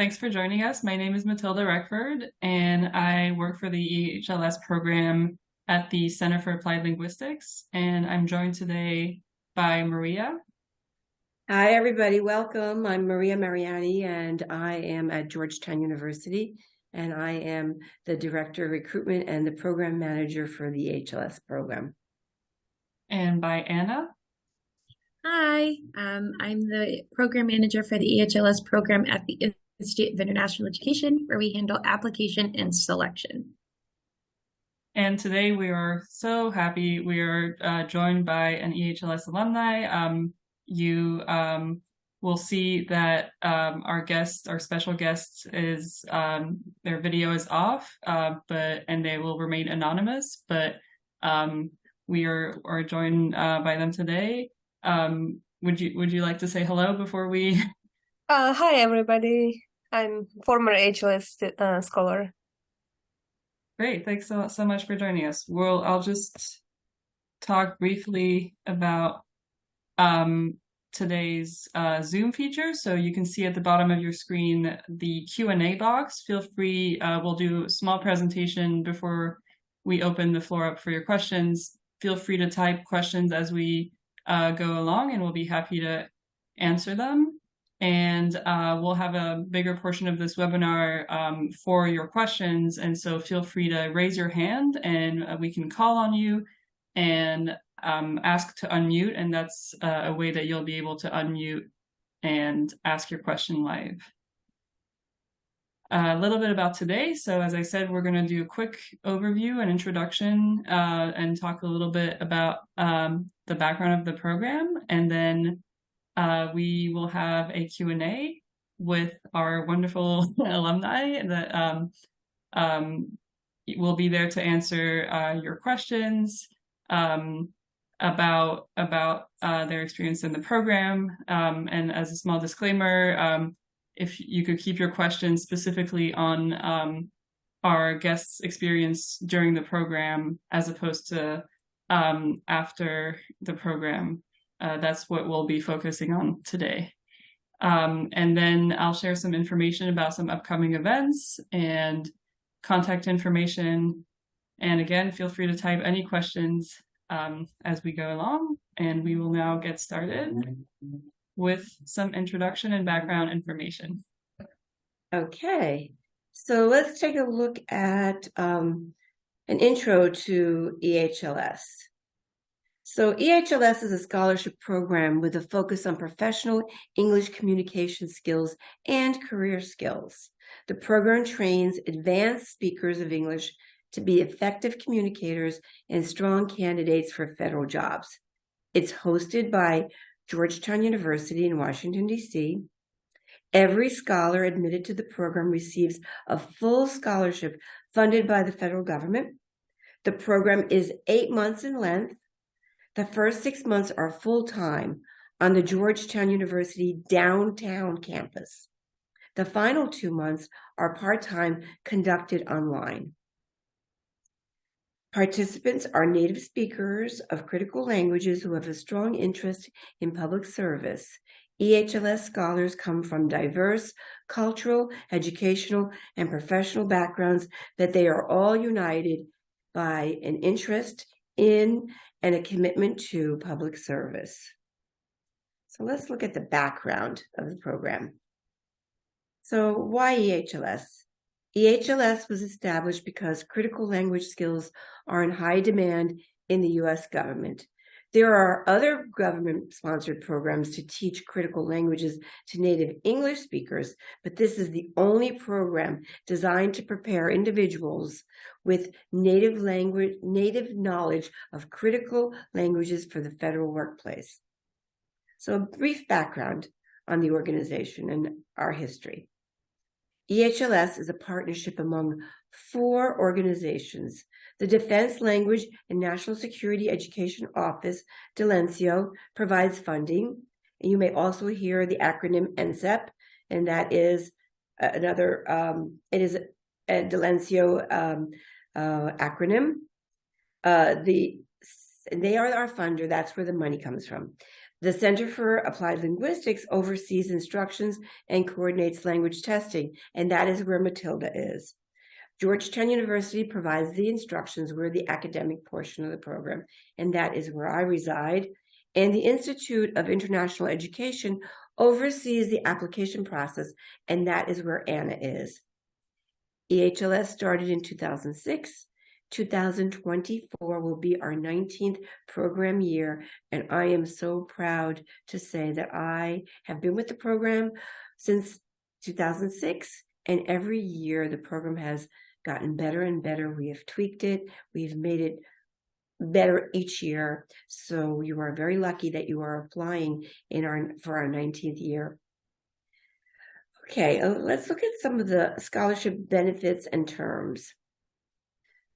Thanks for joining us. My name is Matilda Reckford, and I work for the EHLS program at the Center for Applied Linguistics, and I'm joined today by Maria. Hi, everybody. Welcome. I'm Maria Mariani, and I am at Georgetown University, and I am the Director of Recruitment and the Program Manager for the EHLS program. And by Anna. Hi, I'm the program manager for the EHLS program at the Institute of International Education, where we handle application and selection. And today we are so happy. We are joined by an EHLS alumni. You will see that our special guest is their video is off, and they will remain anonymous. But we are joined by them today. Would you like to say hello before we? Hi, everybody. I'm former EHLS scholar. Great, thanks so much for joining us. I'll just talk briefly about today's Zoom feature. So you can see at the bottom of your screen the Q&A box. Feel free, we'll do a small presentation before we open the floor up for your questions. Feel free to type questions as we go along, and we'll be happy to answer them. And we'll have a bigger portion of this webinar for your questions. And so feel free to raise your hand and we can call on you and ask to unmute. And that's a way that you'll be able to unmute and ask your question live. A little bit about today. So as I said, we're going to do a quick overview and introduction and talk a little bit about the background of the program. And then we will have a Q&A with our wonderful alumni that will be there to answer your questions about their experience in the program. And as a small disclaimer, if you could keep your questions specifically on our guests' experience during the program as opposed to after the program. That's what we'll be focusing on today. And then I'll share some information about some upcoming events and contact information. And again, feel free to type any questions as we go along. And we will now get started with some introduction and background information. Okay, so let's take a look at an intro to EHLS. So EHLS is a scholarship program with a focus on professional English communication skills and career skills. The program trains advanced speakers of English to be effective communicators and strong candidates for federal jobs. It's hosted by Georgetown University in Washington, D.C. Every scholar admitted to the program receives a full scholarship funded by the federal government. The program is 8 months in length. The first 6 months are full-time on the Georgetown University downtown campus. The final 2 months are part-time, conducted online. Participants are native speakers of critical languages who have a strong interest in public service. EHLS scholars come from diverse cultural, educational, and professional backgrounds that they are all united by an interest in and a commitment to public service. So let's look at the background of the program. So why EHLS? EHLS was established because critical language skills are in high demand in the U.S. government. There are other government-sponsored programs to teach critical languages to native English speakers, but this is the only program designed to prepare individuals with native knowledge of critical languages for the federal workplace. So a brief background on the organization and our history. EHLS is a partnership among 4 organizations. The Defense Language and National Security Education Office, DELENCIO, provides funding. And you may also hear the acronym NCEP, and that is another, it is a DELENCIO acronym. They are our funder. That's where the money comes from. The Center for Applied Linguistics oversees instructions and coordinates language testing, and that is where Matilda is. Georgetown University provides the instructions. We're the academic portion of the program, and that is where I reside. And the Institute of International Education oversees the application process, and that is where Anna is. EHLS started in 2006. 2024 will be our 19th program year, and I am so proud to say that I have been with the program since 2006, and every year the program has gotten better and better. We have tweaked it. We've made it better each year. So you are very lucky that you are applying for our 19th year. Okay, let's look at some of the scholarship benefits and terms.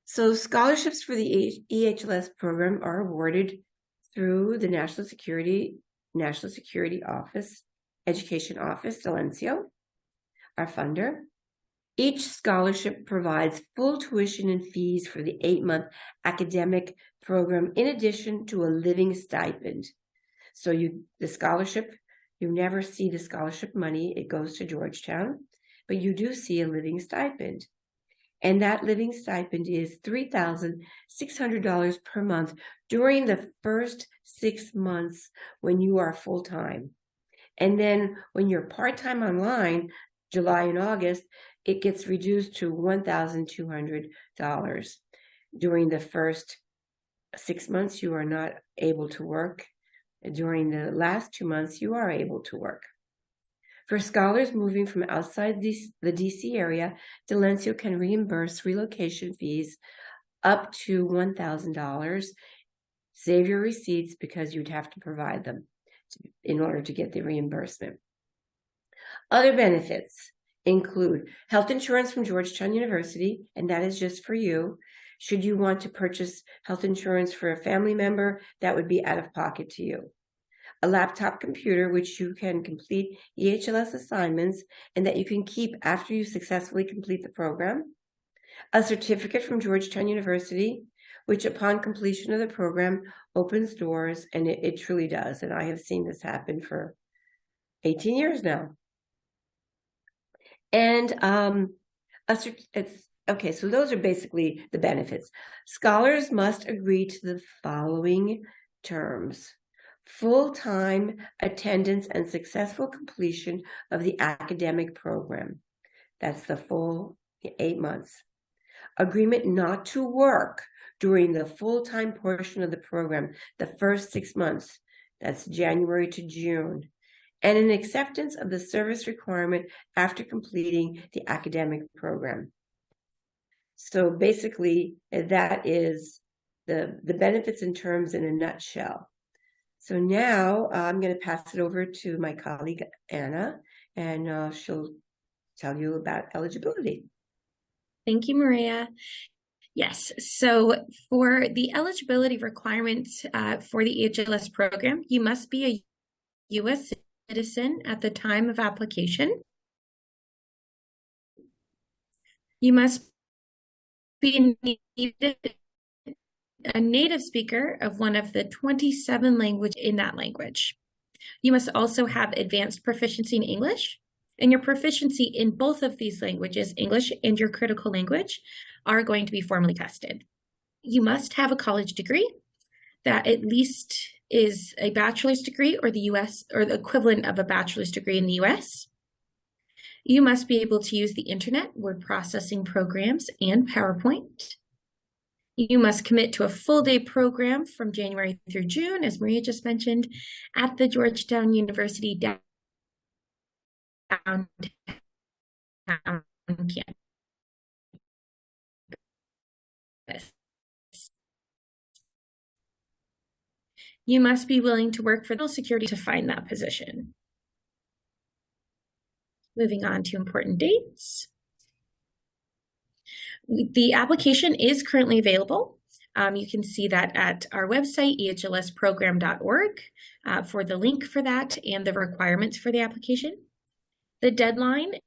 So scholarships for the EHLS program are awarded through the National Security Office, Education Office, Silencio, our funder. Each scholarship provides full tuition and fees for the 8-month academic program, in addition to a living stipend. So the scholarship, you never see the scholarship money. It goes to Georgetown, but you do see a living stipend. And that living stipend is $3,600 per month during the first 6 months when you are full-time. And then when you're part-time online, July and August, it gets reduced to $1,200. During the first 6 months, you are not able to work. During the last 2 months, you are able to work. For scholars moving from outside the DC area, Silencio can reimburse relocation fees up to $1,000. Save your receipts because you'd have to provide them in order to get the reimbursement. Other benefits include health insurance from Georgetown University, and that is just for you. Should you want to purchase health insurance for a family member, that would be out of pocket to you. A laptop computer, which you can complete EHLS assignments and that you can keep after you successfully complete the program. A certificate from Georgetown University, which upon completion of the program opens doors, and it truly does. And I have seen this happen for 18 years now. And okay, so those are basically the benefits. Scholars must agree to the following terms: full-time attendance and successful completion of the academic program. That's the full 8 months. Agreement not to work during the full-time portion of the program, the first 6 months. That's January to June. And an acceptance of the service requirement after completing the academic program. So basically, that is the benefits and terms in a nutshell. So now I'm going to pass it over to my colleague, Anna, and she'll tell you about eligibility. Thank you, Maria. Yes, so for the eligibility requirements for the EHLS program, you must be a U.S. citizen at the time of application. You must be a native speaker of one of the 27 languages in that language. You must also have advanced proficiency in English, and your proficiency in both of these languages, English and your critical language, are going to be formally tested. You must have a college degree that at least is a bachelor's degree or the equivalent of a bachelor's degree in the US. You must be able to use the internet, word processing programs, and PowerPoint. You must commit to a full-day program from January through June, as Maria just mentioned, at the Georgetown University downtown campus. You must be willing to work for Social Security to find that position. Moving on to important dates. The application is currently available. You can see that at our website, ehlsprogram.org, for the link for that and the requirements for the application. The deadline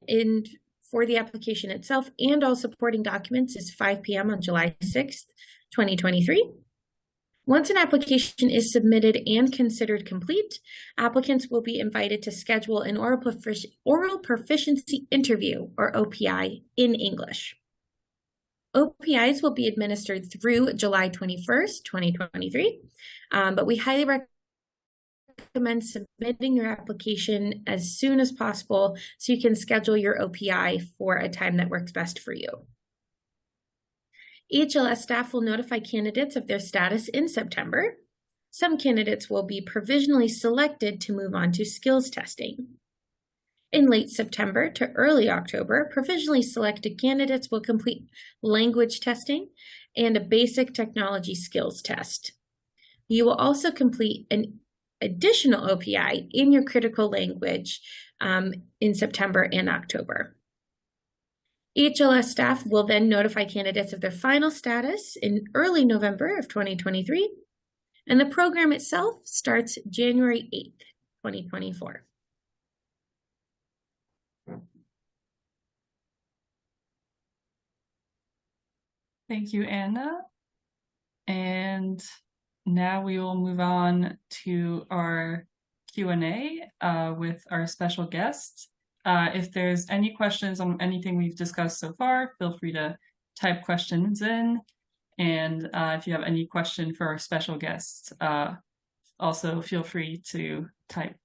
for the application itself and all supporting documents is 5 p.m. on July 6th, 2023. Once an application is submitted and considered complete, applicants will be invited to schedule an oral proficiency interview, or OPI, in English. OPIs will be administered through July 21st, 2023, but we highly recommend submitting your application as soon as possible so you can schedule your OPI for a time that works best for you. EHLS staff will notify candidates of their status in September. Some candidates will be provisionally selected to move on to skills testing. In late September to early October, provisionally selected candidates will complete language testing and a basic technology skills test. You will also complete an additional OPI in your critical language in September and October. EHLS staff will then notify candidates of their final status in early November of 2023, and the program itself starts January 8th, 2024. Thank you, Anna. And now we will move on to our Q&A with our special guest. If there's any questions on anything we've discussed so far, feel free to type questions in. And if you have any question for our special guest, also feel free to type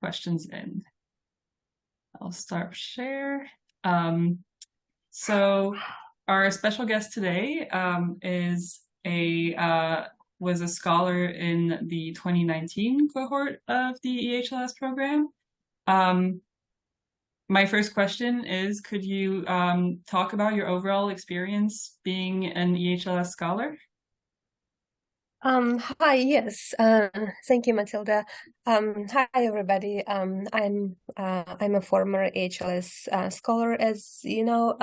questions in. I'll start share. So our special guest today was a scholar in the 2019 cohort of the EHLS program. My first question is, could you talk about your overall experience being an EHLS scholar? Hi, yes. Thank you, Matilda. Hi, everybody. I'm a former EHLS scholar, as you know.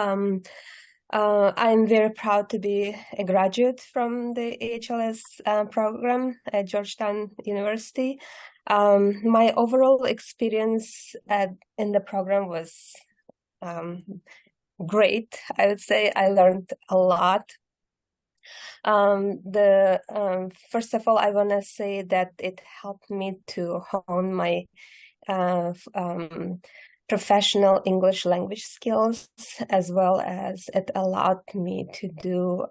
I'm very proud to be a graduate from the EHLS program at Georgetown University. My overall experience in the program was great. I would say I learned a lot. First of all, I want to say that it helped me to hone my professional English language skills, as well as it allowed me to do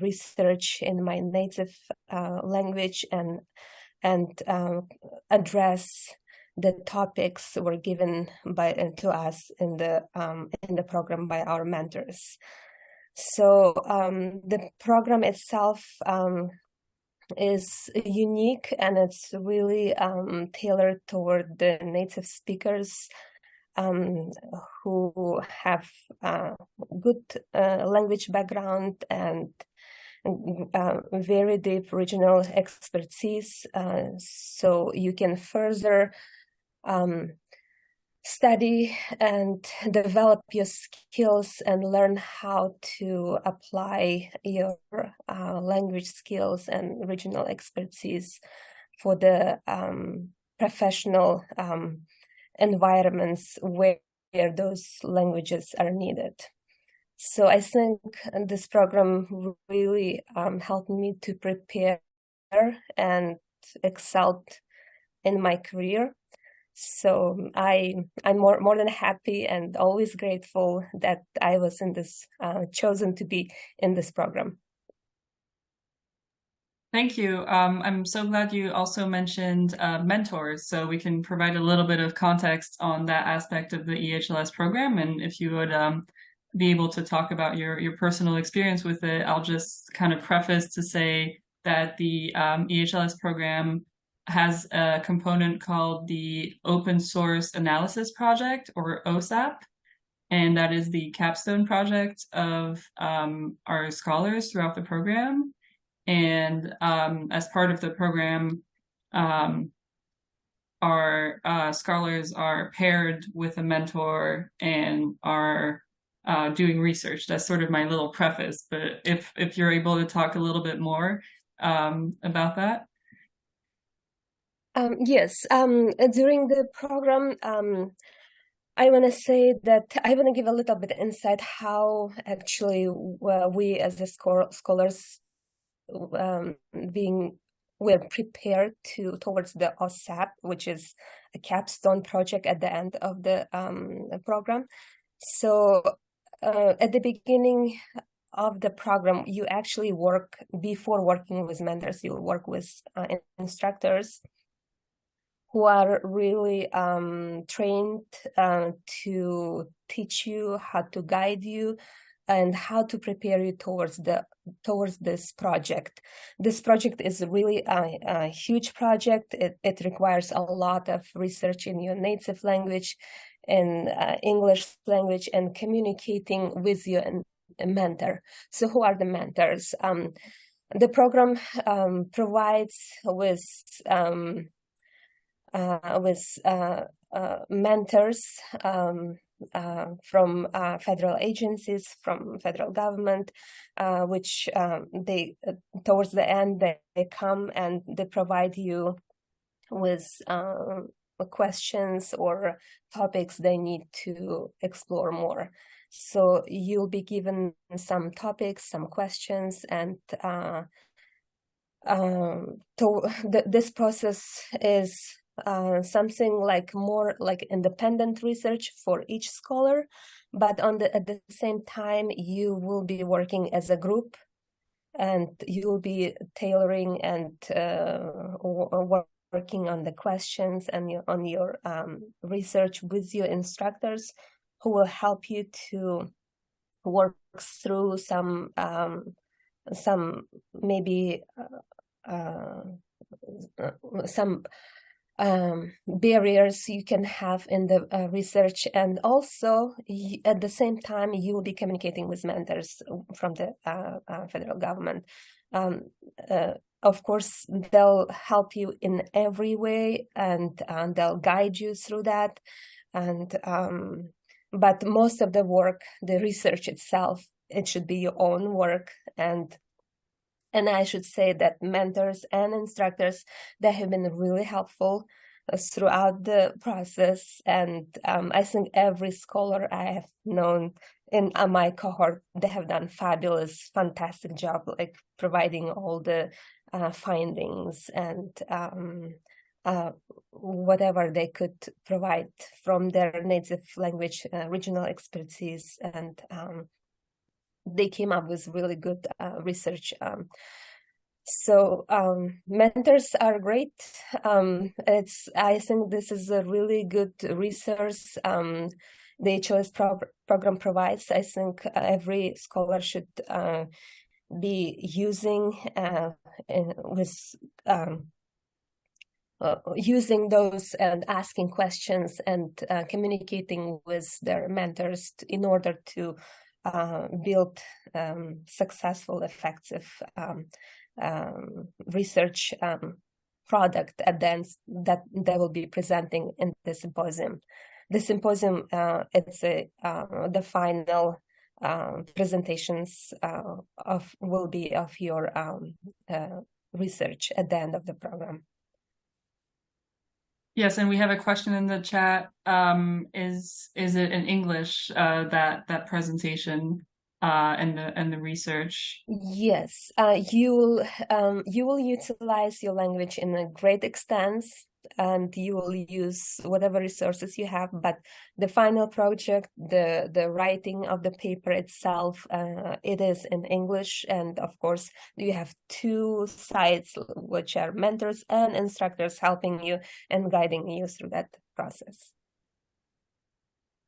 research in my native language and address the topics were given to us in the program by our mentors. So the program itself is unique, and it's really tailored toward the native speakers who have good language background and very deep regional expertise, so you can further study and develop your skills and learn how to apply your language skills and regional expertise for the professional environments where those languages are needed. So I think this program really helped me to prepare and excel in my career. So I'm more than happy and always grateful that I was in this chosen to be in this program. Thank you. I'm so glad you also mentioned mentors, so we can provide a little bit of context on that aspect of the EHLS program. And if you would be able to talk about your personal experience with it, I'll just kind of preface to say that the EHLS program has a component called the Open Source Analysis Project, or OSAP, and that is the capstone project of our scholars throughout the program. And as part of the program, our scholars are paired with a mentor and are doing research. That's sort of my little preface, but if you're able to talk a little bit more about that. Yes, during the program, I want to say that I want to give a little bit insight how actually we as the scholars we're prepared towards the OSAP, which is a capstone project at the end of the program. So at the beginning of the program, you actually work, before working with mentors, you work with instructors who are really trained to teach you, how to guide you, and how to prepare you towards this project. This project is really a huge project. It requires a lot of research in your native language, in English language, and communicating with your mentor. So who are the mentors? The program provides with mentors from federal agencies, from federal government, which they towards the end they come and they provide you with questions or topics they need to explore more. So you'll be given some topics, some questions, and this process is something like more like independent research for each scholar, but at the same time you will be working as a group, and you will be tailoring and working on the questions and on your research with your instructors, who will help you to work through some maybe some barriers you can have in the research, and also at the same time you will be communicating with mentors from the federal government. Of course, they'll help you in every way, and they'll guide you through that. And but most of the work, the research itself, it should be your own work. And I should say that mentors and instructors, they have been really helpful throughout the process. And I think every scholar I have known in my cohort, they have done fantastic job, like providing all the findings and whatever they could provide from their native language, regional expertise, and they came up with really good research. So mentors are great. I think this is a really good resource the EHLS program provides. I think every scholar should be using using those and asking questions and communicating with their mentors in order to build successful, effective research product at the end that they will be presenting in the symposium. The symposium, it's the final presentations will be of your research at the end of the program. Yes, and we have a question in the chat. Is it in English, that presentation and the research? Yes, you will utilize your language in a great extent, and you will use whatever resources you have. But the final project, the writing of the paper itself, it is in English. And of course, you have two sides, which are mentors and instructors helping you and guiding you through that process.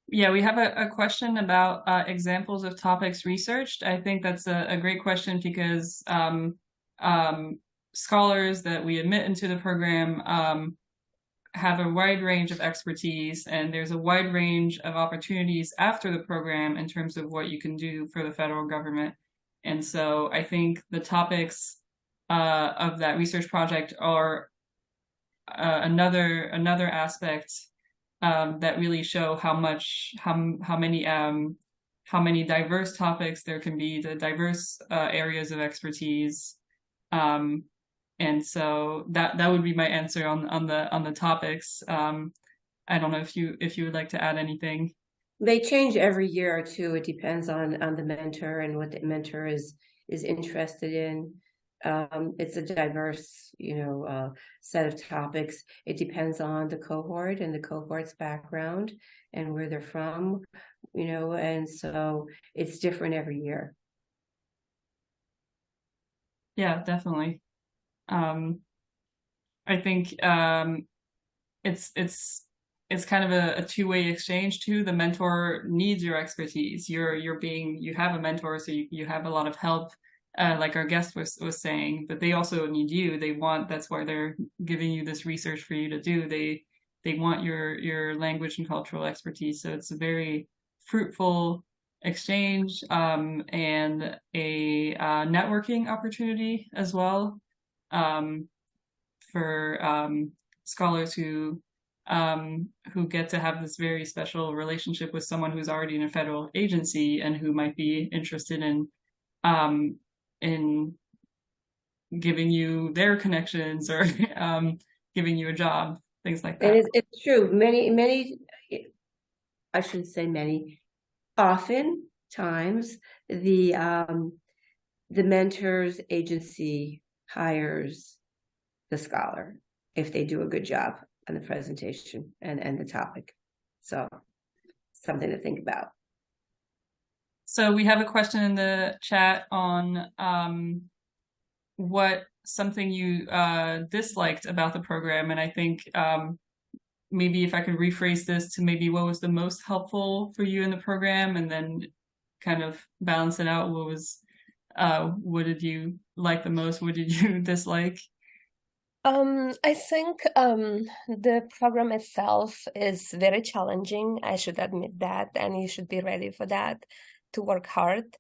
Yeah, we have a question about examples of topics researched. I think that's a great question because scholars that we admit into the program have a wide range of expertise, and there's a wide range of opportunities after the program in terms of what you can do for the federal government. And so I think the topics of that research project are another aspect that really show how many diverse topics there can be, the diverse areas of expertise. And so that would be my answer on the topics. I don't know if you would like to add anything. They change every year or two. It depends on the mentor and what the mentor is interested in. It's a diverse, set of topics. It depends on the cohort and the cohort's background and where they're from, and so it's different every year. Yeah, definitely. I think it's kind of a two-way exchange too. The mentor needs your expertise. You have a mentor, so you have a lot of help, like our guest was saying, but they also need you. That's why they're giving you this research for you to do. They want your language and cultural expertise. So it's a very fruitful exchange, and a networking opportunity as well, for scholars who get to have this very special relationship with someone who's already in a federal agency and who might be interested in giving you their connections or giving you a job, things like that. It's true. Many, I shouldn't say many. Often times the mentor's agency hires the scholar if they do a good job on the presentation and the topic. So something to think about. So we have a question in the chat on what something you disliked about the program, and I think maybe if I could rephrase this to maybe what was the most helpful for you in the program, and then kind of balance it out. What did you like the most? What did you dislike? I think the program itself is very challenging. I should admit that, and you should be ready for that, to work hard.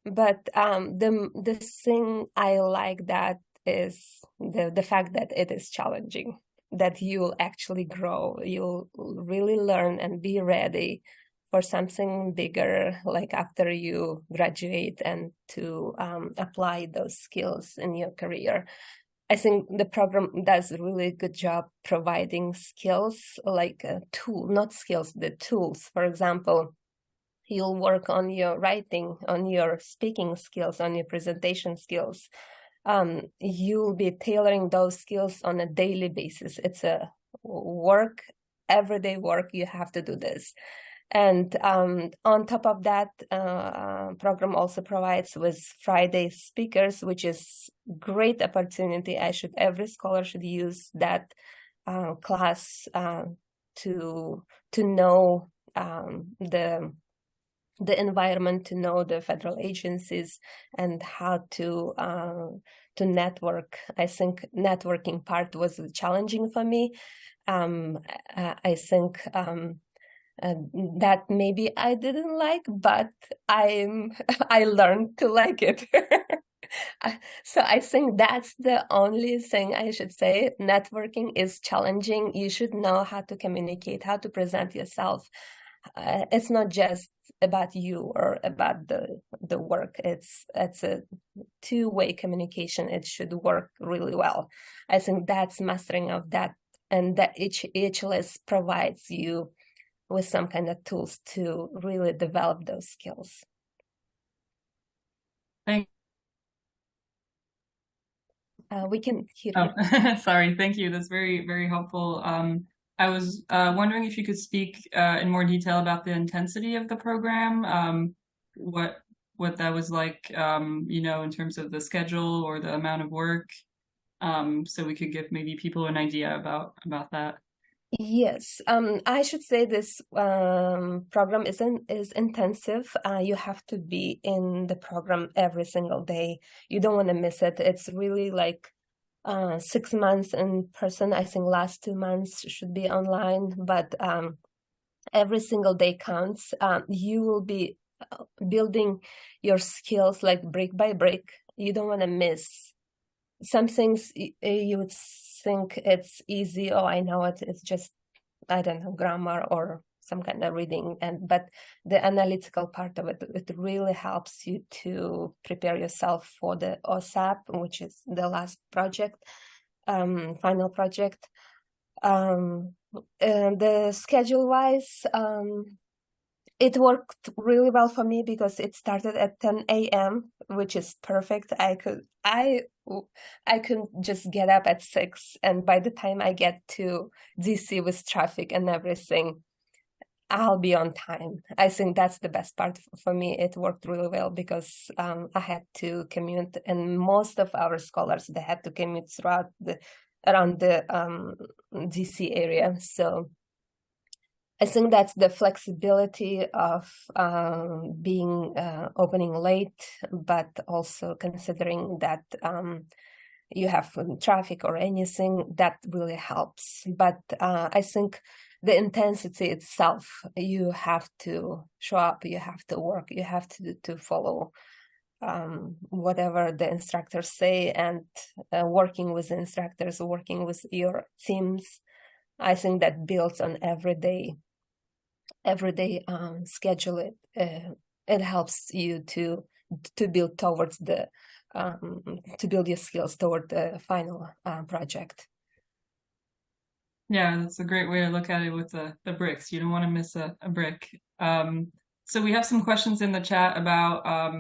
But the thing I like that is the fact that it is challenging, that you'll actually grow, you'll really learn and be ready for something bigger, like after you graduate, and to apply those skills in your career. I think the program does a really good job providing skills, like a tool, not skills, the tools. For example, you'll work on your writing, on your speaking skills, on your presentation skills. You'll be tailoring those skills on a daily basis. It's a everyday work. You have to do this. And on top of that, program also provides with Friday speakers, which is great opportunity. Every scholar should use that class to know the environment, to know the federal agencies and how to network. I think networking part was challenging for me. I think that maybe I didn't like, but I learned to like it. So I think that's the only thing I should say. Networking is challenging. You should know how to communicate, how to present yourself. It's not just about you or about the work. It's a two-way communication. It should work really well. I think that's mastering of that, and that EHLS provides you with some kind of tools to really develop those skills. We can hear you. Sorry, thank you. That's very, very helpful. I was wondering if you could speak in more detail about the intensity of the program, what that was like, in terms of the schedule or the amount of work, so we could give maybe people an idea about that. Yes, I should say this program is intensive. You have to be in the program every single day. You don't want to miss it. It's really like 6 months in person. I think last 2 months should be online, but every single day counts. You will be building your skills like brick by brick. You don't want to miss some things. You would think it's easy. Oh, I know it. It's just, I don't know, grammar or some kind of reading. But the analytical part of it, it really helps you to prepare yourself for the OSAP, which is the last project, final project. And the schedule-wise, It worked really well for me because it started at 10 a.m., which is perfect. I could just get up at 6, and by the time I get to DC with traffic and everything, I'll be on time. I think that's the best part for me. It worked really well because I had to commute, and most of our scholars, they had to commute around the DC area. So I think that's the flexibility of being opening late, but also considering that you have traffic or anything, that really helps. But I think the intensity itself, you have to show up, you have to work, you have to follow whatever the instructors say, and working with instructors, working with your teams. I think that builds on everyday schedule. It helps you to build towards the to build your skills toward the final project. Yeah, that's a great way to look at it with the bricks. You don't want to miss a brick. So we have some questions in the chat about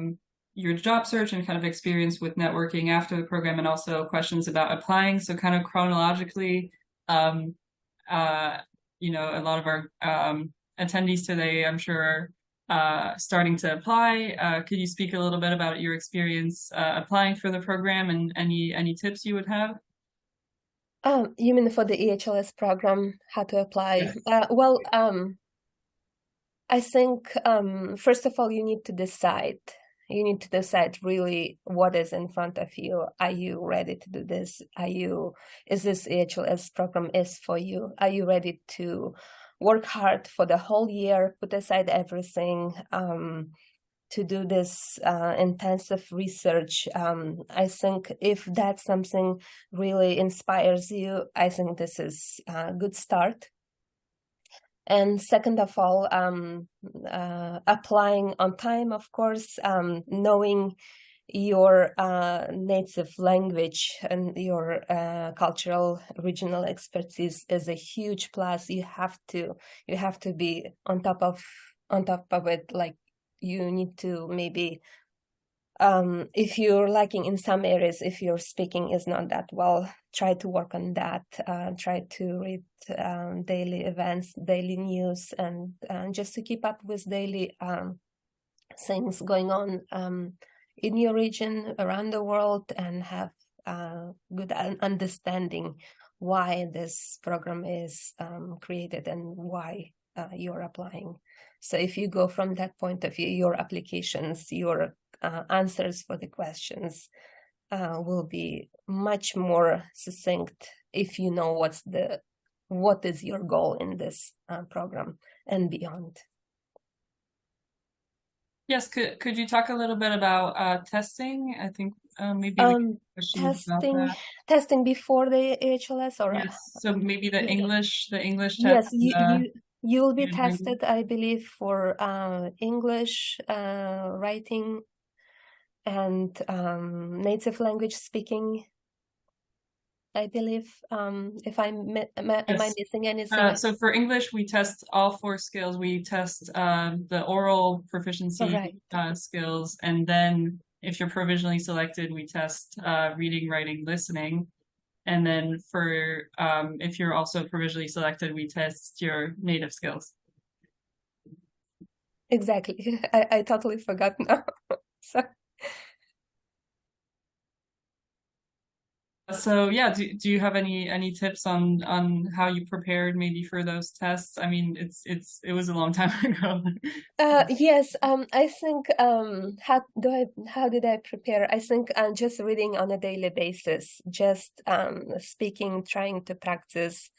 your job search and kind of experience with networking after the program, and also questions about applying. So kind of chronologically, you know, a lot of our attendees today, I'm sure, starting to apply. Could you speak a little bit about your experience applying for the program, and any tips you would have? You mean for the EHLS program, how to apply? Yes. Well, I think first of all, you need to decide. You need to decide really what is in front of you. Are you ready to do this? Is this EHLS program is for you? Are you ready to work hard for the whole year, put aside everything, to do this intensive research? I think if that's something really inspires you, I think this is a good start. And second of all, applying on time, of course, knowing your native language and your cultural regional expertise is a huge plus. You have to be on top of it. Like, you need to maybe, if you're lacking in some areas, if your speaking is not that well, try to work on that. Try to read daily events, daily news, and just to keep up with daily things going on in your region, around the world, and have good understanding why this program is created and why you're applying. So if you go from that point of view, your applications, your answers for the questions will be much more succinct if you know what is your goal in this program and beyond. Yes, could you talk a little bit about testing? I think maybe we can questions about that. Testing before the EHLS, or yes, so maybe the English test. Yes, you will be tested, I believe, for English writing and native language speaking, I believe. If am I missing anything? So for English, we test all 4 skills. We test the oral proficiency skills, and then if you're provisionally selected, we test reading, writing, listening. And then for if you're also provisionally selected, we test your native skills. Exactly. I totally forgot now. So yeah, do you have any tips on how you prepared maybe for those tests? I mean, it was a long time ago. Yes, I think how did I prepare? I think just reading on a daily basis, just speaking, trying to practice,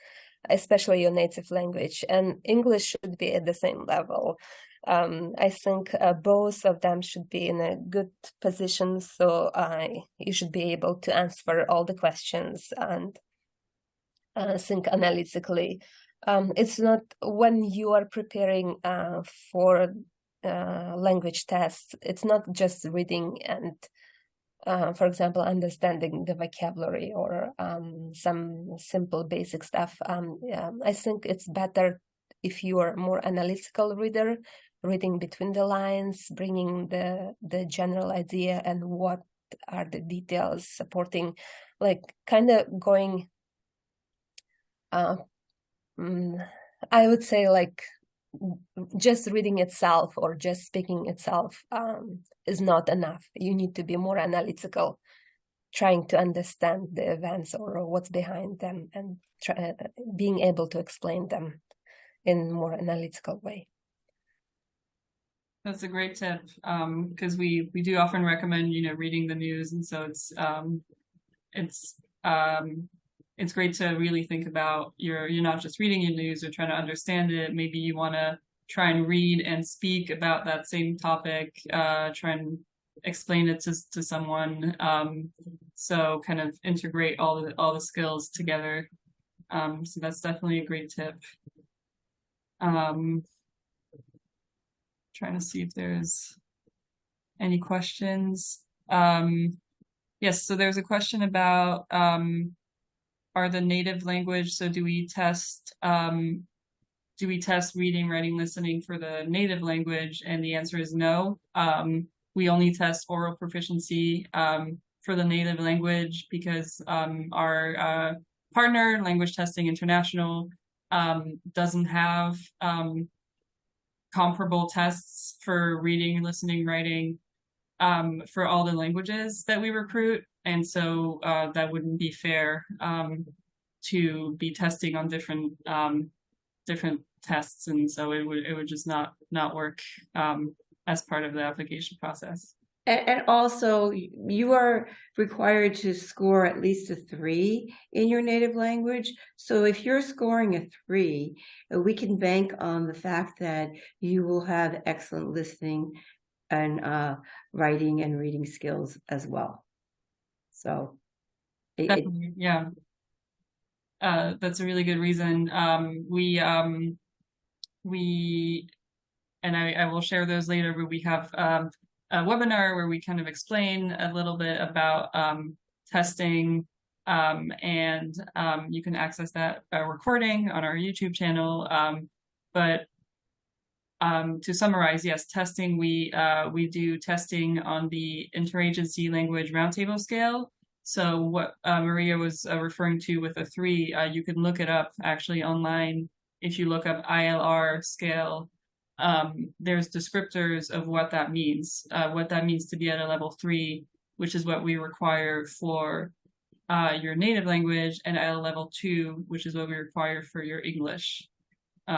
especially your native language, and English should be at the same level. I think both of them should be in a good position, so you should be able to answer all the questions and think analytically. It's not when you are preparing for language tests, it's not just reading and, for example, understanding the vocabulary or some simple basic stuff. I think it's better if you are a more analytical reader reading between the lines, bringing the general idea and what are the details supporting, like kind of going, I would say like just reading itself or just speaking itself is not enough. You need to be more analytical, trying to understand the events or what's behind them, and being able to explain them in more analytical way. That's a great tip, because we do often recommend, reading the news, and so it's great to really think about you're not just reading your news or trying to understand it. Maybe you want to try and read and speak about that same topic, try and explain it to someone. So kind of integrate all the skills together. So that's definitely a great tip. Trying to see if there's any questions. Yes, so there's a question about are the native language, so do we test reading, writing, listening for the native language? And the answer is no. We only test oral proficiency for the native language because our partner, Language Testing International, doesn't have comparable tests for reading, listening, writing for all the languages that we recruit. And so that wouldn't be fair to be testing on different tests. And so it would just not work as part of the application process. And also, you are required to score at least a 3 in your native language. So if you're scoring a 3, we can bank on the fact that you will have excellent listening and writing and reading skills as well. So, definitely, yeah. That's a really good reason. And I will share those later, but we have a webinar where we kind of explain a little bit about testing, and you can access that recording on our YouTube channel. But to summarize, yes, testing, we do testing on the Interagency Language Roundtable Scale. So what Maria was referring to with a 3, you can look it up actually online. If you look up ILR scale, there's descriptors of what that means to be at a level 3, which is what we require for your native language, and at a level 2, which is what we require for your English.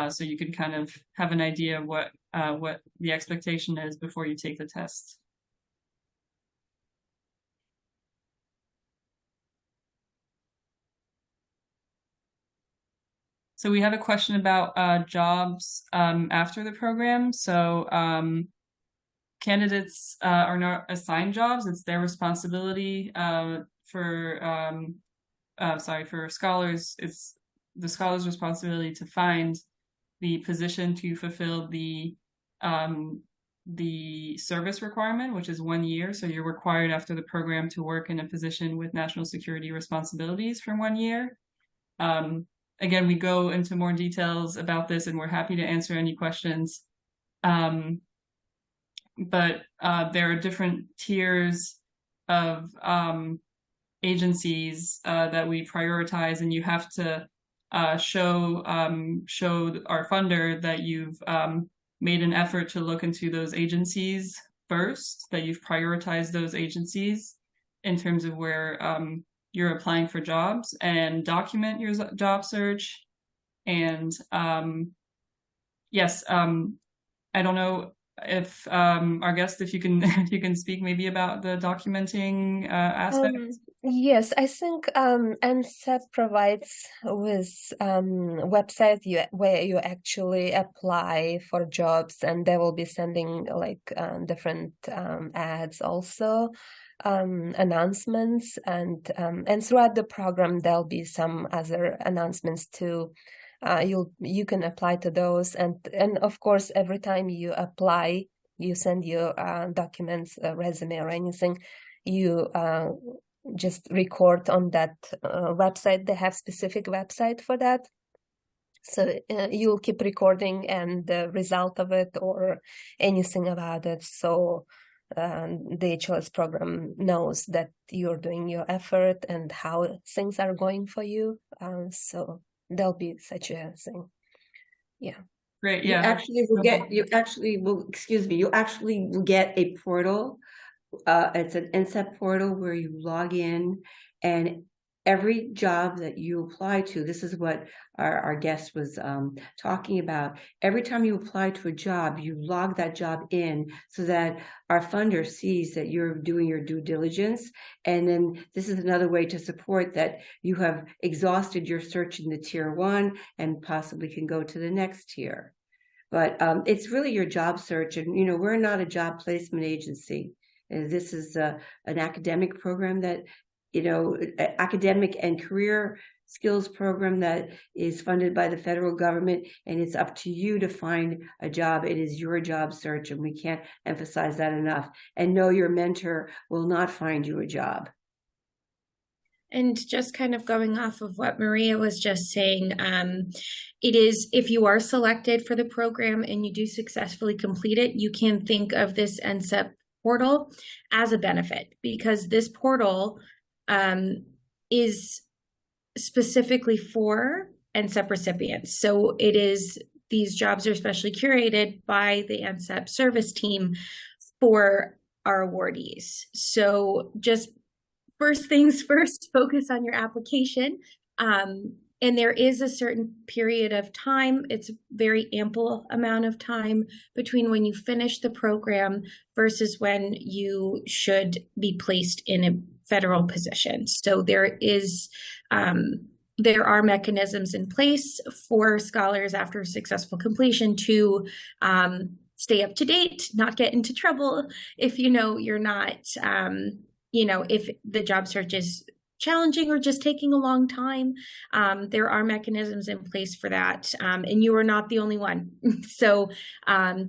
So you can kind of have an idea of what the expectation is before you take the test. So we have a question about jobs after the program. So candidates are not assigned jobs. It's their responsibility. For scholars, it's the scholar's responsibility to find the position to fulfill the service requirement, which is 1 year. So you're required after the program to work in a position with national security responsibilities for 1 year. Again, we go into more details about this, and we're happy to answer any questions. But there are different tiers of agencies that we prioritize, and you have to show our funder that you've made an effort to look into those agencies first, that you've prioritized those agencies in terms of where you're applying for jobs, and document your job search. And yes, I don't know if our guest, if you can speak maybe about the documenting aspect. Yes, I think NSEP provides with website where you actually apply for jobs, and they will be sending like different ads also. Announcements, and throughout the program there'll be some other announcements too. You can apply to those, and of course every time you apply, you send your documents, a resume or anything, you just record on that website. They have specific website for that, So you'll keep recording and the result of it or anything about it. So the EHLS program knows that you're doing your effort and how things are going for you. So there'll be such a thing. Yeah. Great. You Yeah. actually will get a portal. It's an NCEP portal where you log in, and every job that you apply to, this is what our guest was talking about. Every time you apply to a job, you log that job in so that our funder sees that you're doing your due diligence. And then this is another way to support that you have exhausted your search in the tier 1 and possibly can go to the next tier. But it's really your job search. And, you know, we're not a job placement agency. This is an academic program that, you know, academic and career skills program that is funded by the federal government, and it's up to you to find a job. It is your job search, and we can't emphasize that enough. And no, your mentor will not find you a job. And just kind of going off of what Maria was just saying, it is, if you are selected for the program and you do successfully complete it, you can think of this NCEP portal as a benefit, because this portal is specifically for NCEP recipients. So it is, these jobs are specially curated by the NCEP service team for our awardees. So just first things first, focus on your application. And there is a certain period of time, it's a very ample amount of time between when you finish the program versus when you should be placed in a federal position. So there are mechanisms in place for scholars after successful completion to stay up to date, not get into trouble if you know you're not, if the job search is challenging or just taking a long time. There are mechanisms in place for that, and you are not the only one. So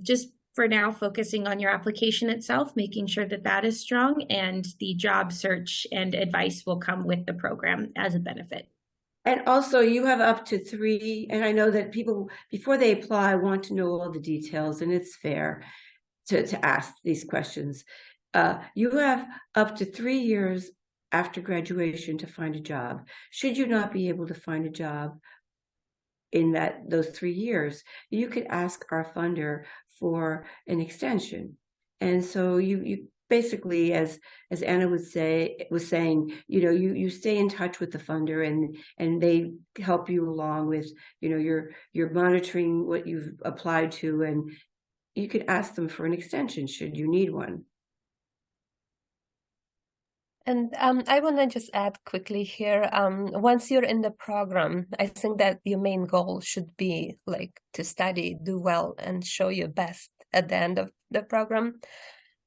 just for now, focusing on your application itself, making sure that that is strong, and the job search and advice will come with the program as a benefit. And also you have up to 3, and I know that people, before they apply, want to know all the details, and it's fair to ask these questions. You have up to 3 years after graduation to find a job. Should you not be able to find a job in those 3 years, you could ask our funder for an extension. And so you basically, as Anna was saying, you stay in touch with the funder, and they help you along with, you're monitoring what you've applied to, and you could ask them for an extension should you need one. And I want to just add quickly here, once you're in the program, I think that your main goal should be like to study, do well, and show your best at the end of the program.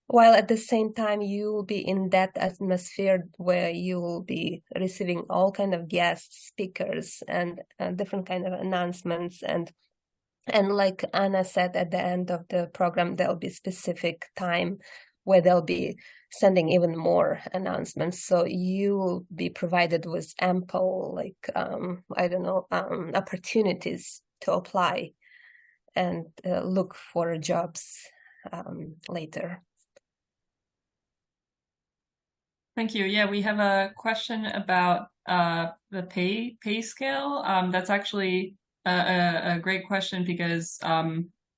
While at the same time, you will be in that atmosphere where you will be receiving all kind of guest speakers and different kind of announcements. And like Anna said, at the end of the program, there'll be specific time where they'll be sending even more announcements. So you will be provided with ample, opportunities to apply and look for jobs later. Thank you. Yeah, we have a question about the pay scale. That's actually a great question, because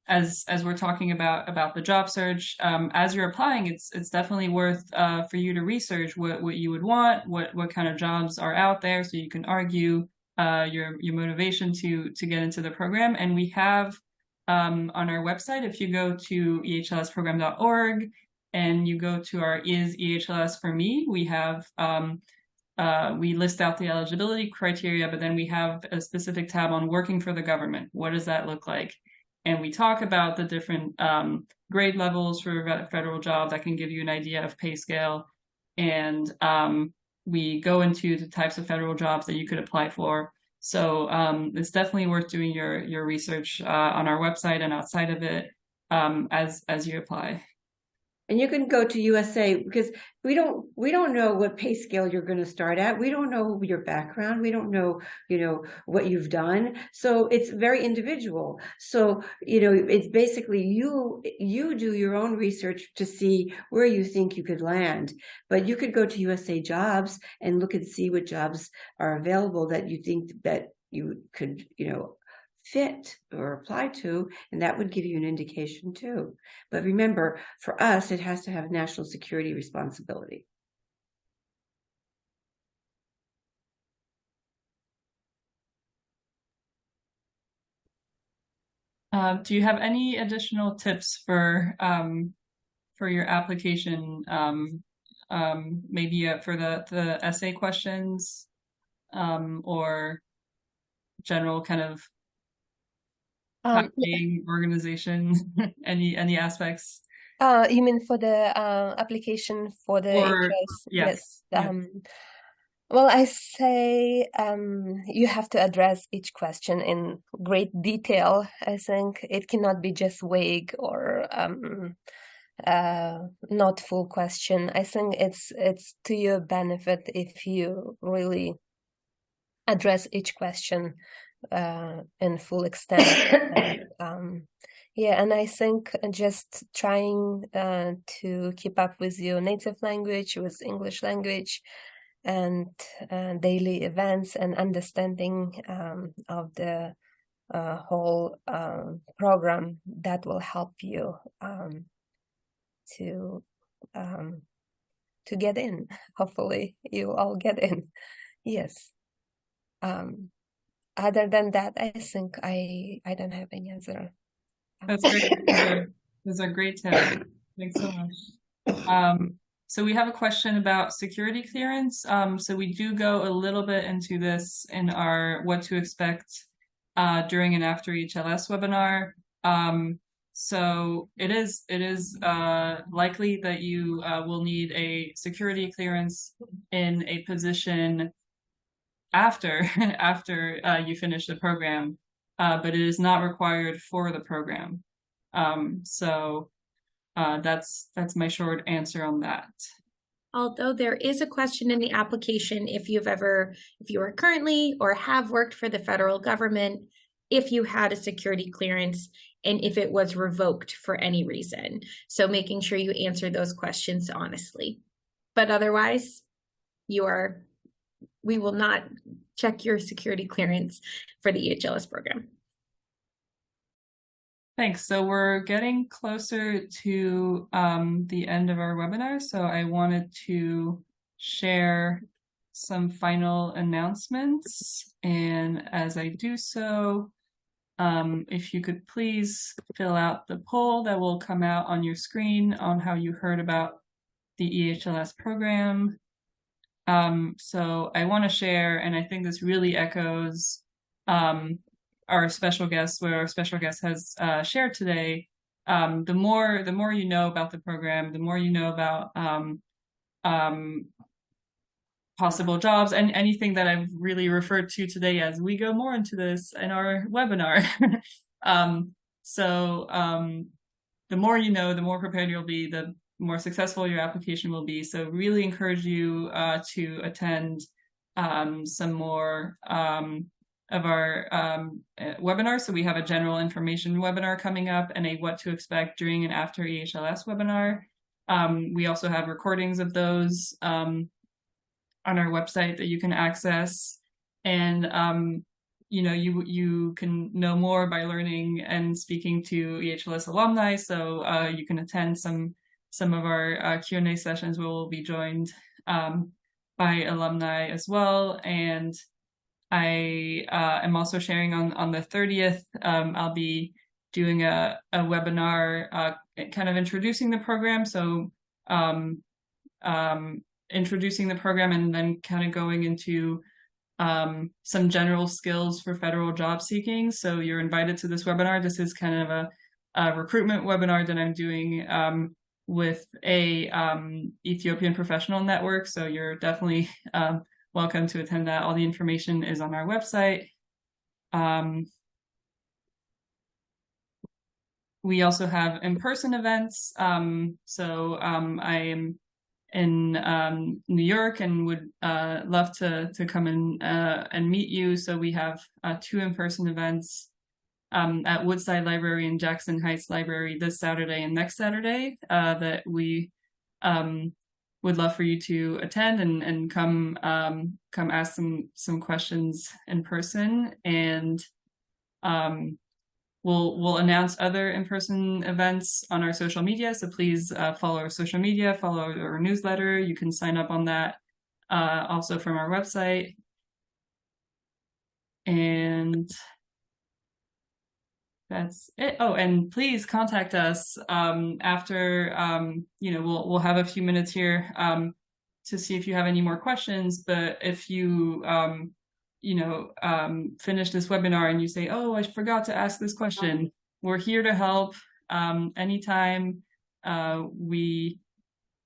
as we're talking about the job search, as you're applying, it's definitely worth for you to research what you would want, what kind of jobs are out there, so you can argue your motivation to get into the program. And we have on our website, if you go to ehlsprogram.org and you go to our Is EHLS for Me, we have we list out the eligibility criteria, but then we have a specific tab on working for the government. What does that look like? And we talk about the different grade levels for a federal job that can give you an idea of pay scale. And we go into the types of federal jobs that you could apply for. So it's definitely worth doing your research on our website and outside of it as you apply. And you can go to USA because we don't know what pay scale you're going to start at. We don't know your background. We don't know, what you've done. So it's very individual. So, it's basically you do your own research to see where you think you could land. But you could go to USA Jobs and look and see what jobs are available that you think that you could, fit or apply to, and that would give you an indication too. But remember, for us, it has to have national security responsibility. Do you have any additional tips for your application? Maybe for the essay questions, or general kind of typing, organization, any aspects? You mean for the application for the EHLS? Yes. Well, I say you have to address each question in great detail. I think it cannot be just vague or not full question. I think it's to your benefit if you really address each question in full extent. And I think just trying to keep up with your native language, with English language, and daily events and understanding of the whole program, that will help you to get in. Hopefully you all get in. Yes. Other than that, I think I don't have any other. That's great. Those are great tips. Thanks so much. So we have a question about security clearance. So we do go a little bit into this in our what to expect during and after EHLS webinar. So it is likely that you will need a security clearance in a position after you finish the program, but it is not required for the program. So that's my short answer on that. Although there is a question in the application, if you are currently or have worked for the federal government, if you had a security clearance and if it was revoked for any reason. So making sure you answer those questions honestly. But otherwise, we will not check your security clearance for the EHLS program. Thanks. So we're getting closer to the end of our webinar. So I wanted to share some final announcements. And as I do so, if you could please fill out the poll that will come out on your screen on how you heard about the EHLS program. So I want to share, and I think this really echoes our special guest, where our special guest has shared today. The more you know about the program, the more you know about possible jobs, and anything that I've really referred to today as we go more into this in our webinar. So the more you know, the more prepared you'll be, the more successful your application will be. So really encourage you to attend some more of our webinars. So we have a general information webinar coming up and a what to expect during and after EHLS webinar. We also have recordings of those on our website that you can access. And you can know more by learning and speaking to EHLS alumni. So you can attend some of our Q&A sessions where we'll be joined by alumni as well. And I am also sharing on the 30th, I'll be doing a webinar kind of introducing the program. So introducing the program and then kind of going into some general skills for federal job seeking. So you're invited to this webinar. This is kind of a recruitment webinar that I'm doing with a Ethiopian professional network. So you're definitely welcome to attend that. All the information is on our website. we also have in-person events. So I am in New York and would love to come in and meet you. So we have 2 in-person events at Woodside Library and Jackson Heights Library this Saturday and next Saturday that we would love for you to attend and come ask some questions in person. And we'll announce other in-person events on our social media. So please follow our social media, follow our newsletter. You can sign up on that also from our website. And that's it. Oh, and please contact us after, we'll have a few minutes here to see if you have any more questions. But if you, finish this webinar and you say, oh, I forgot to ask this question, we're here to help anytime. We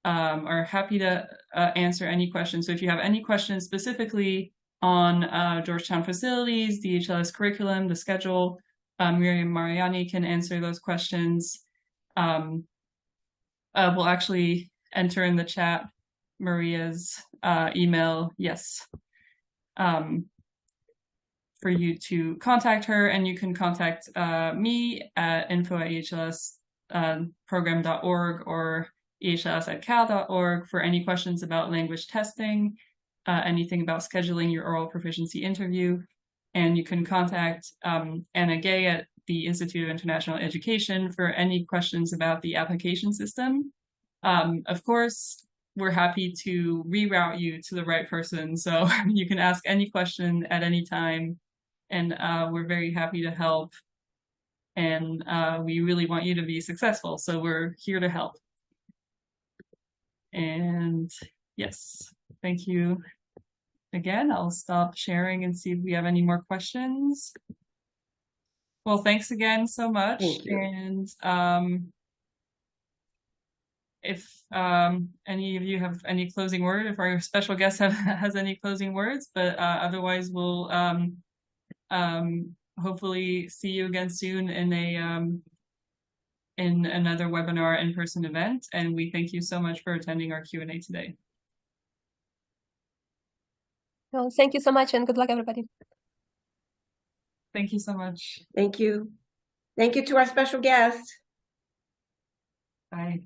are happy to answer any questions. So if you have any questions specifically on Georgetown facilities, the EHLS curriculum, the schedule, Miriam Mariani can answer those questions. We'll actually enter in the chat Maria's email, yes, for you to contact her, and you can contact me at info@ehlsprogram.org or ehls@cal.org for any questions about language testing, anything about scheduling your oral proficiency interview. And you can contact Anna Gay at the Institute of International Education for any questions about the application system. Of course, we're happy to reroute you to the right person. So you can ask any question at any time, and we're very happy to help. And we really want you to be successful. So we're here to help. And yes, thank you. Again, I'll stop sharing and see if we have any more questions. Well, thanks again so much. Thank you. And if any of you have any closing word, if our special guest has any closing words, but otherwise we'll hopefully see you again soon in another webinar in-person event. And we thank you so much for attending our Q&A today. Well, thank you so much and good luck, everybody. Thank you so much. Thank you. Thank you to our special guest. Bye.